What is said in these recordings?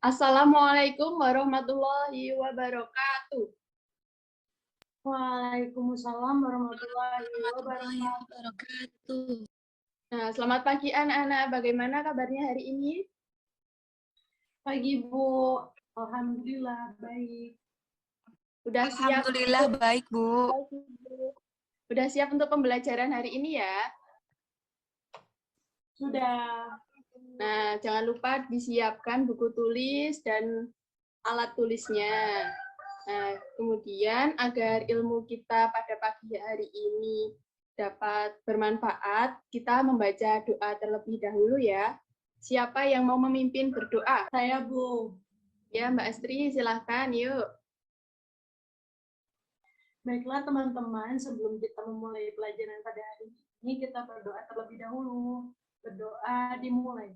Assalamualaikum warahmatullahi wabarakatuh. Waalaikumsalam warahmatullahi wabarakatuh. Nah, selamat pagi anak-anak. Bagaimana kabarnya hari ini? Pagi Bu, alhamdulillah baik. Udah siap? Alhamdulillah baik Bu. Udah siap untuk pembelajaran hari ini ya? Sudah. Nah, jangan lupa disiapkan buku tulis dan alat tulisnya. Nah, kemudian agar ilmu kita pada pagi hari ini dapat bermanfaat, kita membaca doa terlebih dahulu ya. Siapa yang mau memimpin berdoa? Saya Bu. Ya, Mbak Astri, silahkan yuk. Baiklah teman-teman, sebelum kita memulai pelajaran pada hari ini, kita berdoa terlebih dahulu. Berdoa dimulai.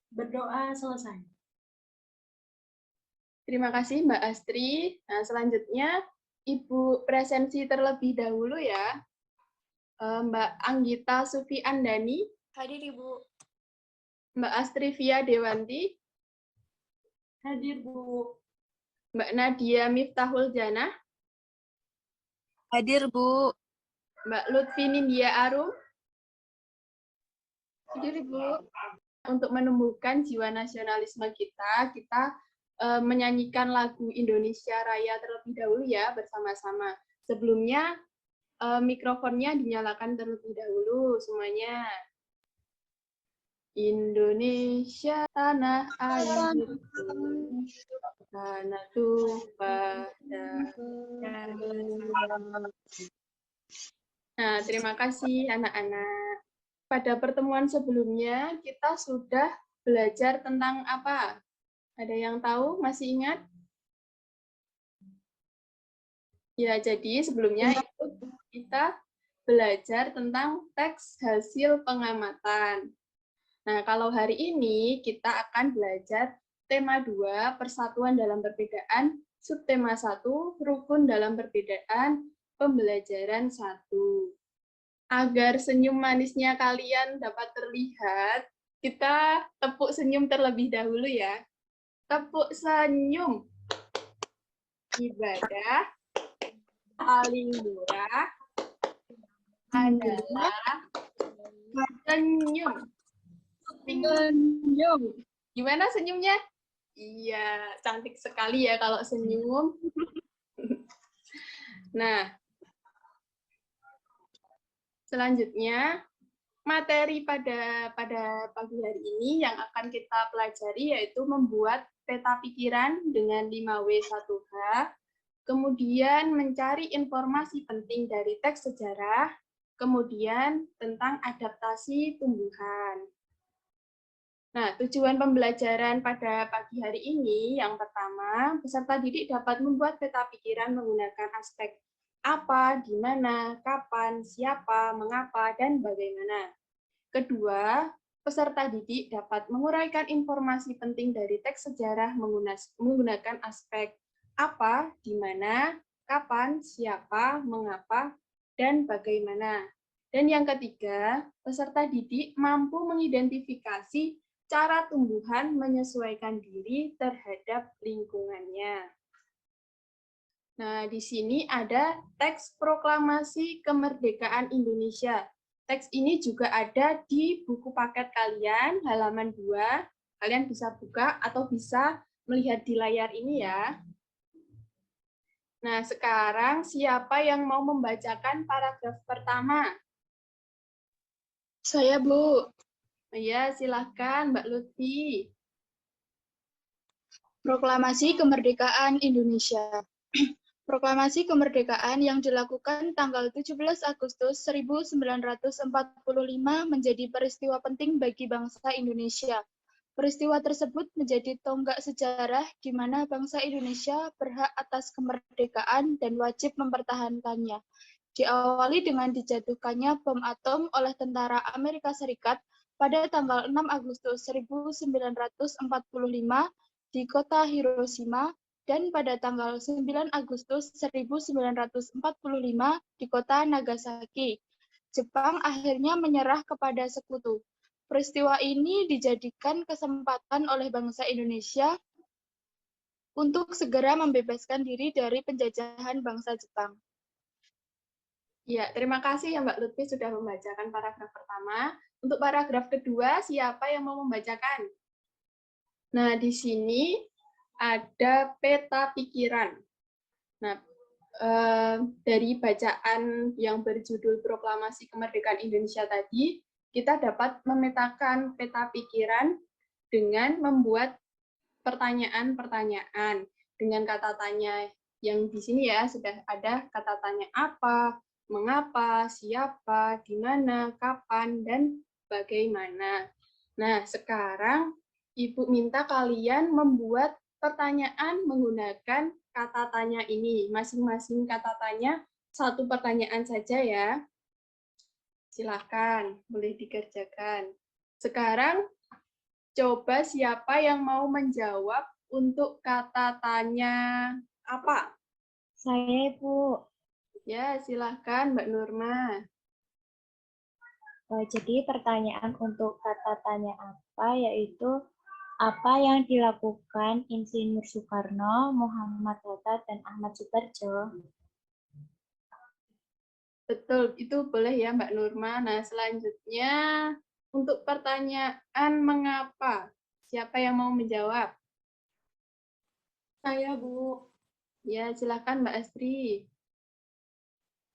Berdoa selesai. Terima kasih Mbak Astri. Nah, selanjutnya Ibu presensi terlebih dahulu ya. Mbak Anggita Sufi Andani. Hadir Ibu. Mbak Astri Via Dewanti. Hadir Bu. Mbak Nadia Miftahul Janah. Hadir Bu. Mbak Lutfi Nindya Arum. Hadir Ibu. Untuk menumbuhkan jiwa nasionalisme kita menyanyikan lagu Indonesia Raya terlebih dahulu ya bersama-sama. Sebelumnya mikrofonnya dinyalakan terlebih dahulu semuanya. Indonesia tanah airku, tanah tumpah darah. Nah, terima kasih anak-anak. Pada pertemuan sebelumnya kita sudah belajar tentang apa? Ada yang tahu? Masih ingat? Ya, jadi sebelumnya itu kita belajar tentang teks hasil pengamatan. Nah, kalau hari ini kita akan belajar tema 2, persatuan dalam perbedaan, subtema 1, rukun dalam perbedaan, pembelajaran 1. Agar senyum manisnya kalian dapat terlihat, kita tepuk senyum terlebih dahulu ya. Tepuk senyum. Ibadah paling murah adalah senyum. Senyum. Gimana senyumnya? Iya, cantik sekali ya kalau senyum. Nah, selanjutnya materi pada pagi hari ini yang akan kita pelajari yaitu membuat peta pikiran dengan 5W1H, kemudian mencari informasi penting dari teks sejarah, kemudian tentang adaptasi tumbuhan. Nah, tujuan pembelajaran pada pagi hari ini yang pertama, peserta didik dapat membuat peta pikiran menggunakan aspek apa, di mana, kapan, siapa, mengapa, dan bagaimana. Kedua, peserta didik dapat menguraikan informasi penting dari teks sejarah menggunakan aspek apa, di mana, kapan, siapa, mengapa, dan bagaimana. Dan yang ketiga, peserta didik mampu mengidentifikasi cara tumbuhan menyesuaikan diri terhadap lingkungannya. Nah, di sini ada teks proklamasi kemerdekaan Indonesia. Teks ini juga ada di buku paket kalian, halaman 2. Kalian bisa buka atau bisa melihat di layar ini ya. Nah, sekarang siapa yang mau membacakan paragraf pertama? Saya Bu. Ya, silahkan Mbak Lutfi. Proklamasi Kemerdekaan Indonesia. Proklamasi kemerdekaan yang dilakukan tanggal 17 Agustus 1945 menjadi peristiwa penting bagi bangsa Indonesia. Peristiwa tersebut menjadi tonggak sejarah di mana bangsa Indonesia berhak atas kemerdekaan dan wajib mempertahankannya. Diawali dengan dijatuhkannya bom atom oleh tentara Amerika Serikat pada tanggal 6 Agustus 1945 di kota Hiroshima, dan pada tanggal 9 Agustus 1945 di kota Nagasaki. Jepang akhirnya menyerah kepada sekutu. Peristiwa ini dijadikan kesempatan oleh bangsa Indonesia untuk segera membebaskan diri dari penjajahan bangsa Jepang. Ya, terima kasih ya Mbak Lutfi sudah membacakan paragraf pertama. Untuk paragraf kedua, siapa yang mau membacakan? Nah, di sini ada peta pikiran. Nah, dari bacaan yang berjudul Proklamasi Kemerdekaan Indonesia tadi, kita dapat memetakan peta pikiran dengan membuat pertanyaan-pertanyaan dengan kata tanya yang di sini ya sudah ada kata tanya apa, mengapa, siapa, di mana, kapan, dan bagaimana. Nah, sekarang Ibu minta kalian membuat pertanyaan menggunakan kata tanya ini. Masing-masing kata tanya satu pertanyaan saja ya. Silahkan, boleh dikerjakan. Sekarang coba siapa yang mau menjawab untuk kata tanya apa? Saya, Ibu. Ya, silahkan Mbak Nurma. Jadi pertanyaan untuk kata tanya apa, yaitu apa yang dilakukan Insinyur Soekarno, Muhammad Hatta, dan Ahmad Sutarjo? Betul, itu boleh ya Mbak Nurma. Nah, selanjutnya untuk pertanyaan mengapa? Siapa yang mau menjawab? Saya, Bu. Ya, silahkan Mbak Astri.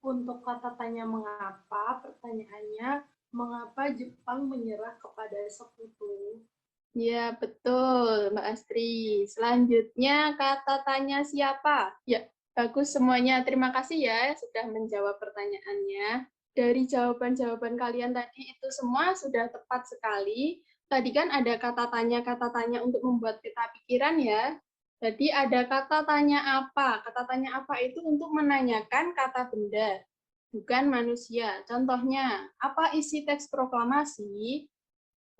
Untuk kata tanya mengapa, pertanyaannya, mengapa Jepang menyerah kepada sekutu? Ya, betul Mbak Astri. Selanjutnya kata tanya siapa? Ya, bagus semuanya. Terima kasih ya sudah menjawab pertanyaannya. Dari jawaban-jawaban kalian tadi itu semua sudah tepat sekali. Tadi kan ada kata tanya untuk membuat peta pikiran ya. Jadi ada kata tanya apa. Kata tanya apa itu untuk menanyakan kata benda, bukan manusia. Contohnya, apa isi teks proklamasi?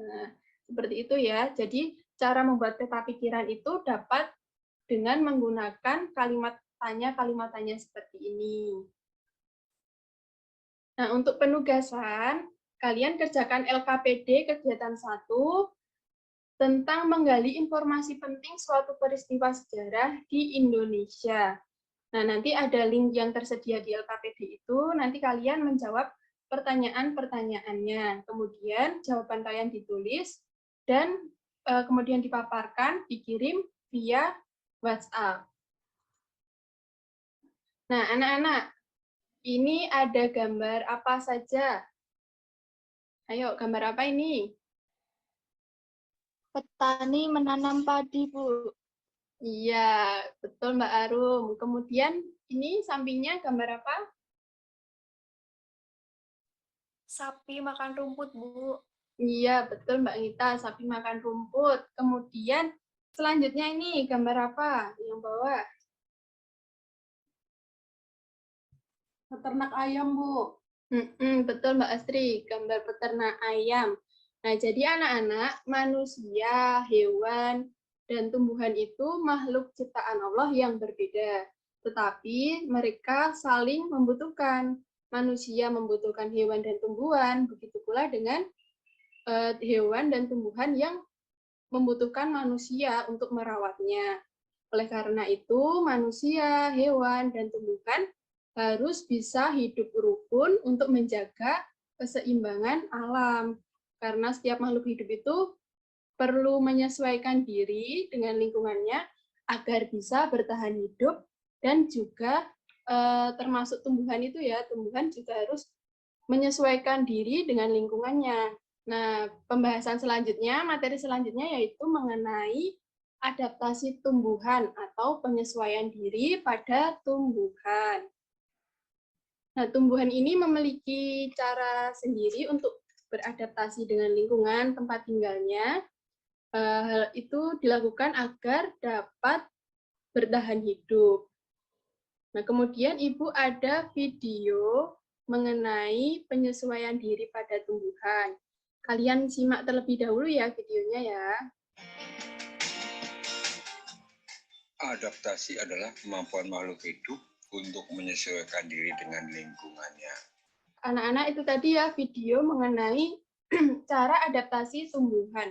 Nah, seperti itu ya. Jadi cara membuat peta pikiran itu dapat dengan menggunakan kalimat tanya seperti ini. Nah, untuk penugasan, kalian kerjakan LKPD kegiatan 1 tentang menggali informasi penting suatu peristiwa sejarah di Indonesia. Nah, nanti ada link yang tersedia di LKPD itu, nanti kalian menjawab pertanyaan-pertanyaannya. Kemudian jawaban kalian ditulis dan kemudian dipaparkan, dikirim via WhatsApp. Nah, anak-anak, ini ada gambar apa saja? Ayo, gambar apa ini? Petani menanam padi, Bu. Iya, betul Mbak Arum. Kemudian ini sampingnya gambar apa? Sapi makan rumput, Bu. Iya, betul Mbak Gita, sapi makan rumput. Kemudian selanjutnya ini gambar apa yang bawah? Peternak ayam, Bu. Betul Mbak Astri, gambar peternak ayam. Nah, jadi anak-anak, manusia, hewan, dan tumbuhan itu makhluk ciptaan Allah yang berbeda. Tetapi mereka saling membutuhkan. Manusia membutuhkan hewan dan tumbuhan, begitu pula dengan hewan dan tumbuhan yang membutuhkan manusia untuk merawatnya. Oleh karena itu, manusia, hewan, dan tumbuhan harus bisa hidup rukun untuk menjaga keseimbangan alam. Karena setiap makhluk hidup itu perlu menyesuaikan diri dengan lingkungannya agar bisa bertahan hidup dan juga termasuk tumbuhan itu ya, tumbuhan juga harus menyesuaikan diri dengan lingkungannya. Nah, pembahasan selanjutnya, materi selanjutnya yaitu mengenai adaptasi tumbuhan atau penyesuaian diri pada tumbuhan. Nah, tumbuhan ini memiliki cara sendiri untuk beradaptasi dengan lingkungan tempat tinggalnya. Hal itu dilakukan agar dapat bertahan hidup. Nah, kemudian Ibu ada video mengenai penyesuaian diri pada tumbuhan. Kalian simak terlebih dahulu ya videonya ya. Adaptasi adalah kemampuan makhluk hidup untuk menyesuaikan diri dengan lingkungannya. anak-anak itu tadi ya video mengenai cara adaptasi tumbuhan.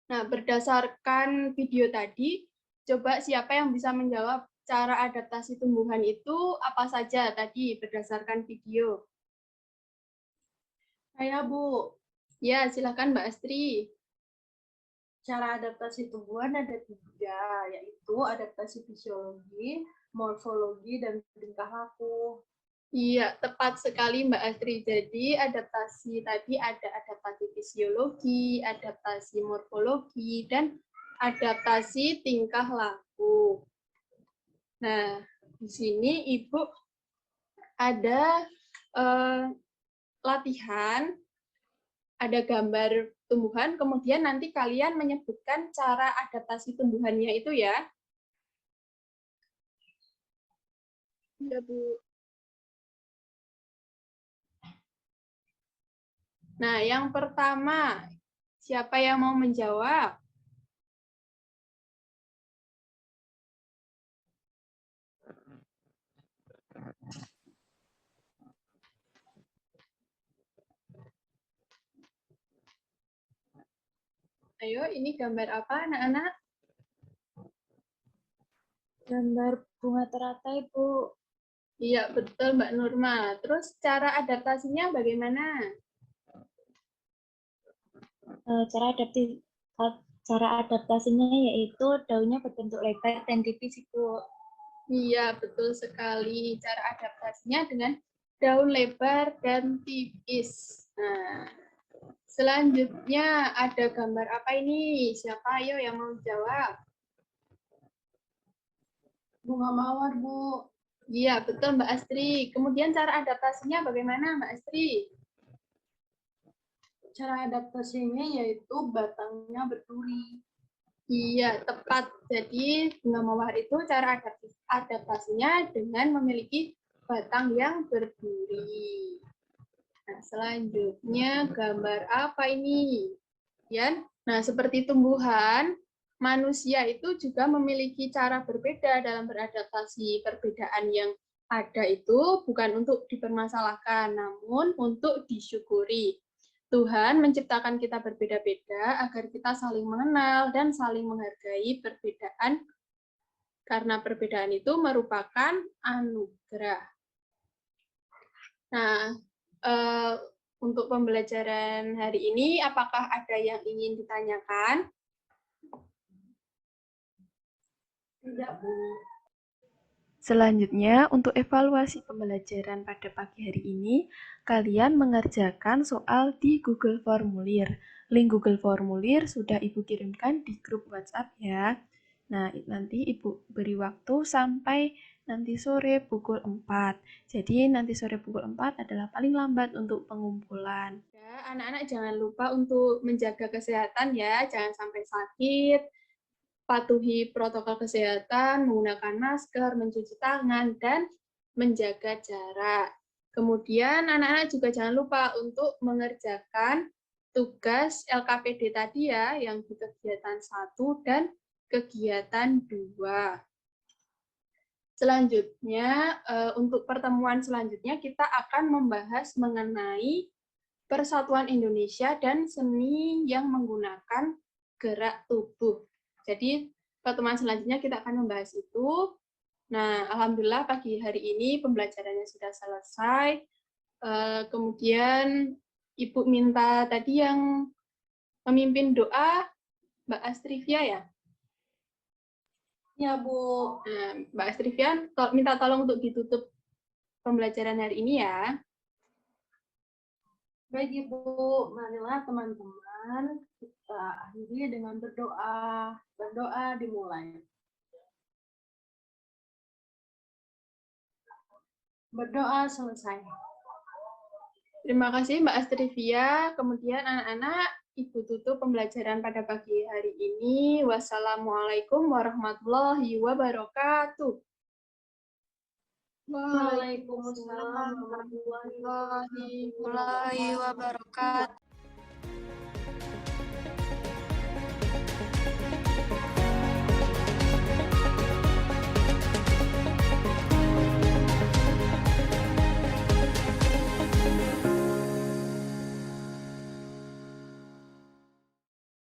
Nah, berdasarkan video tadi, coba siapa yang bisa menjawab cara adaptasi tumbuhan itu apa saja tadi berdasarkan video? Saya, Bu. Ya, silakan Mbak Astri. Cara adaptasi tumbuhan ada 3, yaitu adaptasi fisiologi, morfologi, dan tingkah laku. Iya, tepat sekali Mbak Astri. Jadi adaptasi tadi ada adaptasi fisiologi, adaptasi morfologi, dan adaptasi tingkah laku. Nah, di sini Ibu ada latihan, ada gambar tumbuhan, kemudian nanti kalian menyebutkan cara adaptasi tumbuhannya itu ya. Ya, Bu. Nah, yang pertama, siapa yang mau menjawab? Ayo, ini gambar apa, anak-anak? Gambar bunga teratai, Bu. Iya, betul, Mbak Nurma. Terus cara adaptasinya bagaimana? Cara adaptasinya yaitu daunnya berbentuk lebar dan tipis, Bu. Iya, betul sekali. Cara adaptasinya dengan daun lebar dan tipis. Nah, selanjutnya ada gambar apa ini? Siapa ayo yang mau jawab? Bunga mawar, Bu. Iya, betul Mbak Astri. Kemudian cara adaptasinya bagaimana Mbak Astri? Cara adaptasinya yaitu batangnya berduri. Iya, tepat. Jadi bunga mawar itu cara adaptasinya dengan memiliki batang yang berduri. Nah, selanjutnya gambar apa ini? Yan? Nah, seperti tumbuhan, manusia itu juga memiliki cara berbeda dalam beradaptasi. Perbedaan yang ada itu bukan untuk dipermasalahkan, namun untuk disyukuri. Tuhan menciptakan kita berbeda-beda agar kita saling mengenal dan saling menghargai perbedaan, karena perbedaan itu merupakan anugerah. Nah, untuk pembelajaran hari ini, apakah ada yang ingin ditanyakan? Tidak, Bu. Selanjutnya, untuk evaluasi pembelajaran pada pagi hari ini, kalian mengerjakan soal di Google Formulir. Link Google Formulir sudah Ibu kirimkan di grup WhatsApp ya. Nah, nanti Ibu beri waktu sampai nanti sore pukul 4. Jadi, nanti sore pukul 4 adalah paling lambat untuk pengumpulan. Ya, anak-anak jangan lupa untuk menjaga kesehatan ya, jangan sampai sakit. Patuhi protokol kesehatan, menggunakan masker, mencuci tangan, dan menjaga jarak. Kemudian anak-anak juga jangan lupa untuk mengerjakan tugas LKPD tadi ya, yang di kegiatan 1 dan kegiatan 2. Selanjutnya, untuk pertemuan selanjutnya kita akan membahas mengenai Persatuan Indonesia dan seni yang menggunakan gerak tubuh. Jadi pertemuan selanjutnya kita akan membahas itu. Nah, alhamdulillah pagi hari ini pembelajarannya sudah selesai. Kemudian Ibu minta tadi yang memimpin doa Mbak Astrivia ya? Ya, Bu. Nah, Mbak Astrivia minta tolong untuk ditutup pembelajaran hari ini ya. Baik, Ibu. Marilah teman-teman kita akhiri dengan berdoa. Berdoa dimulai. Berdoa selesai. Terima kasih Mbak Astrivia. Kemudian anak-anak, Ibu tutup pembelajaran pada pagi hari ini. Wassalamualaikum warahmatullahi wabarakatuh. Waalaikumsalam warahmatullahi warahmatullahi wabarakatuh.